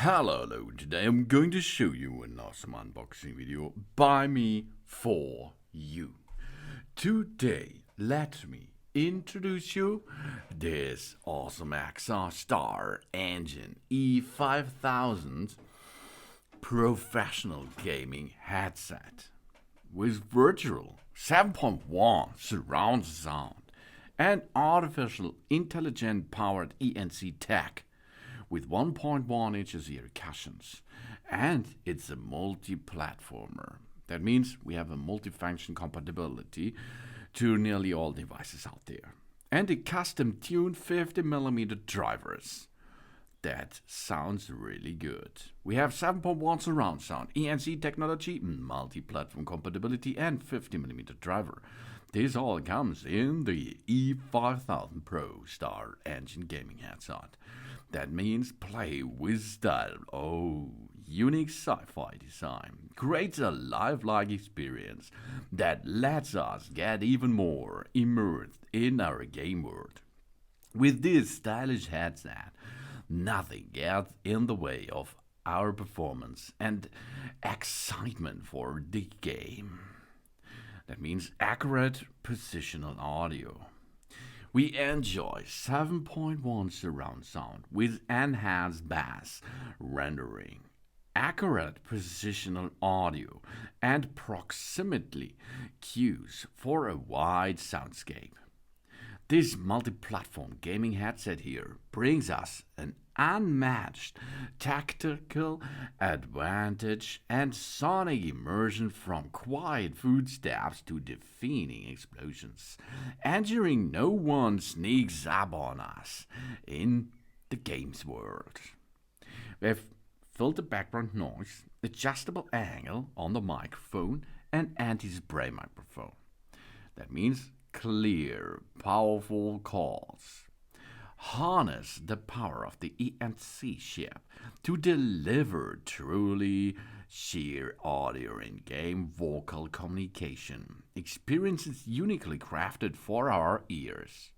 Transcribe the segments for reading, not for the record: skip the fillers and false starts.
Hello, today I'm going to show you an awesome unboxing video by me for you. Today, let me introduce you this awesome EKSA Star Engine E5000 professional gaming headset with virtual 7.1 surround sound and artificial intelligent powered ENC tech with 1.1 inches ear cushions, and it's a multi-platformer. That means we have a multi-function compatibility to nearly all devices out there, and a custom-tuned 50mm drivers. That sounds really good. We have 7.1 surround sound, ENC technology, multi-platform compatibility, and 50mm driver. This all comes in the E5000 Pro Star Engine gaming headset. That means play with style. Oh, unique sci-fi design creates a lifelike experience that lets us get even more immersed in our game world. With this stylish headset, nothing gets in the way of our performance and excitement for the game. That means accurate positional audio. We enjoy 7.1 surround sound with enhanced bass rendering, accurate positional audio, and proximity cues for a wide soundscape. This multi-platform gaming headset here brings us an unmatched tactical advantage and sonic immersion from quiet footsteps to deafening explosions, ensuring no one sneaks up on us in the game's world. We have filter background noise, adjustable angle on the microphone, and anti-spray microphone. That means clear, powerful calls. Harness the power of the ENC chip to deliver truly sheer audio in game vocal communication. Experiences uniquely crafted for our ears.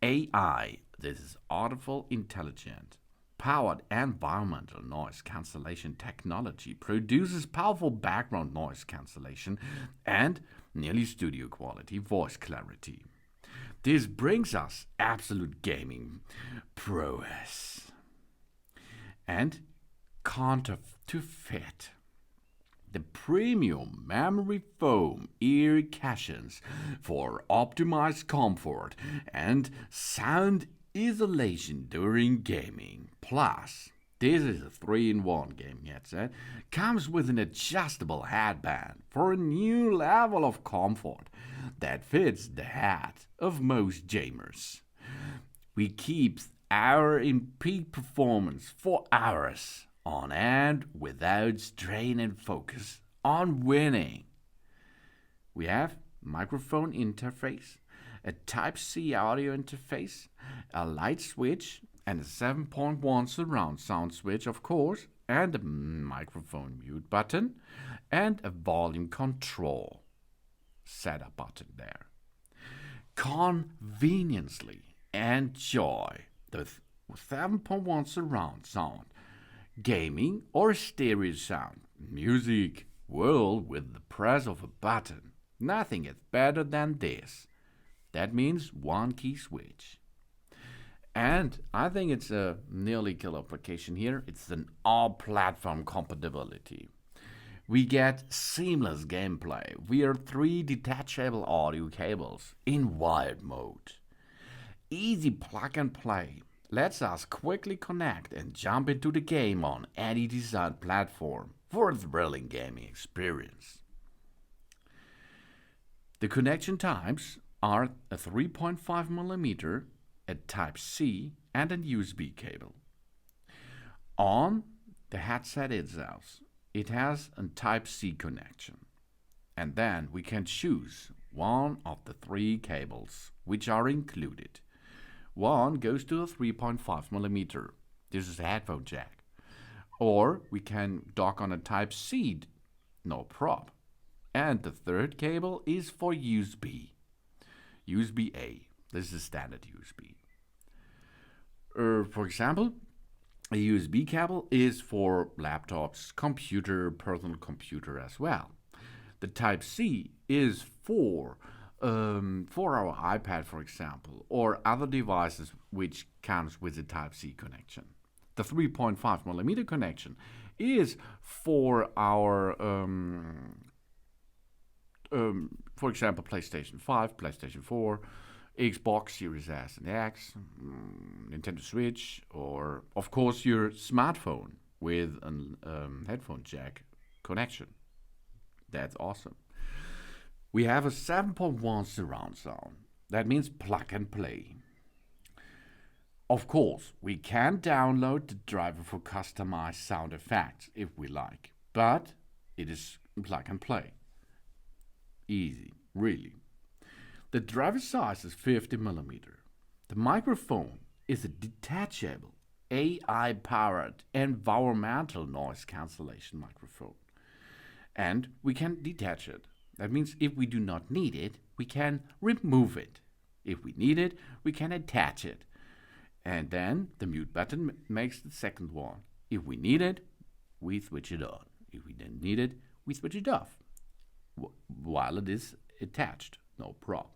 AI, this is artificial intelligent, powered environmental noise cancellation technology, produces powerful background noise cancellation and nearly studio quality voice clarity. This brings us absolute gaming prowess and counterfeit. The premium memory foam ear cushions for optimized comfort and sound isolation during gaming. Plus, this is a 3-in-1 gaming headset, comes with an adjustable headband for a new level of comfort that fits the head of most gamers. We keep our in peak performance for hours on end without strain and focus on winning. We have microphone interface, a Type-C audio interface, a light switch, and a 7.1 surround sound switch, of course, and a microphone mute button, and a volume control setup button there. Conveniently enjoy the 7.1 surround sound, gaming or stereo sound, music world with the press of a button. Nothing is better than this. That means one key switch. And I think it's a nearly killer application here. It's an all-platform compatibility. We get seamless gameplay via 3 detachable audio cables in wired mode. Easy plug and play lets us quickly connect and jump into the game on any desired platform for a thrilling gaming experience. The connection types are a 3.5mm, a Type-C, and a USB cable. On the headset itself, it has a Type-C connection, and then we can choose one of the 3 cables which are included. One goes to a 3.5mm. This is a headphone jack. Or we can dock on a Type-C, no prob. And the third cable is for USB. USB-A. This is standard USB. For example, A USB cable is for laptops, computer, personal computer as well. The Type C is for our iPad, for example, or other devices which comes with a Type C connection. The 3.5 millimeter connection is for our, for example, PlayStation 5, PlayStation 4, Xbox Series S and X, Nintendo Switch, or of course your smartphone with a headphone jack connection. That's awesome. We have a 7.1 surround sound. That means plug and play. Of course, we can download the driver for customized sound effects if we like, but it is plug and play. Easy, really. The driver size is 50 millimeter. The microphone is a detachable, AI-powered environmental noise cancellation microphone. And we can detach it. That means if we do not need it, we can remove it. If we need it, we can attach it. And then the mute button makes the second one. If we need it, we switch it on. If we don't need it, we switch it off. While it is attached, no problem.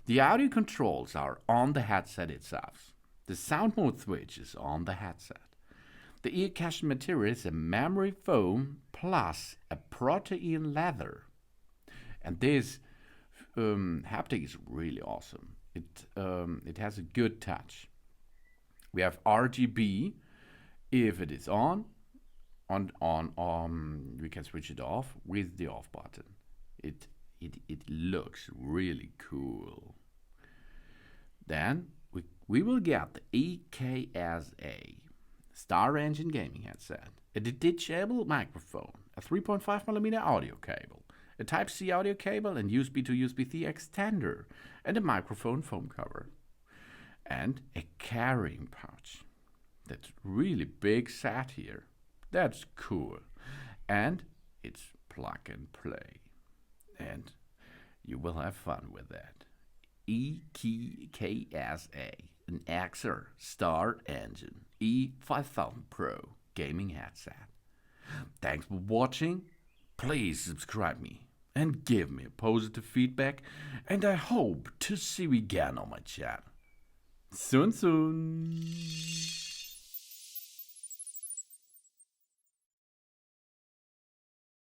The audio controls are on the headset itself. The sound mode switch is on the headset. The ear cushion material is a memory foam plus a protein leather. And this haptic is really awesome. It has a good touch. We have RGB. If it is on, we can switch it off with the off button. It looks really cool. Then we will get the EKSA Star Engine gaming headset, a detachable microphone, a 3.5 millimeter audio cable, a Type-C audio cable and USB to USB-C extender, and a microphone foam cover, and a carrying pouch. That's really big set here. That's cool. And it's plug and play. And you will have fun with that. EKSA, an EKSA Star Engine E5000 Pro gaming headset. Thanks for watching. Please subscribe me and give me a positive feedback, and I hope to see you again on my channel. Soon.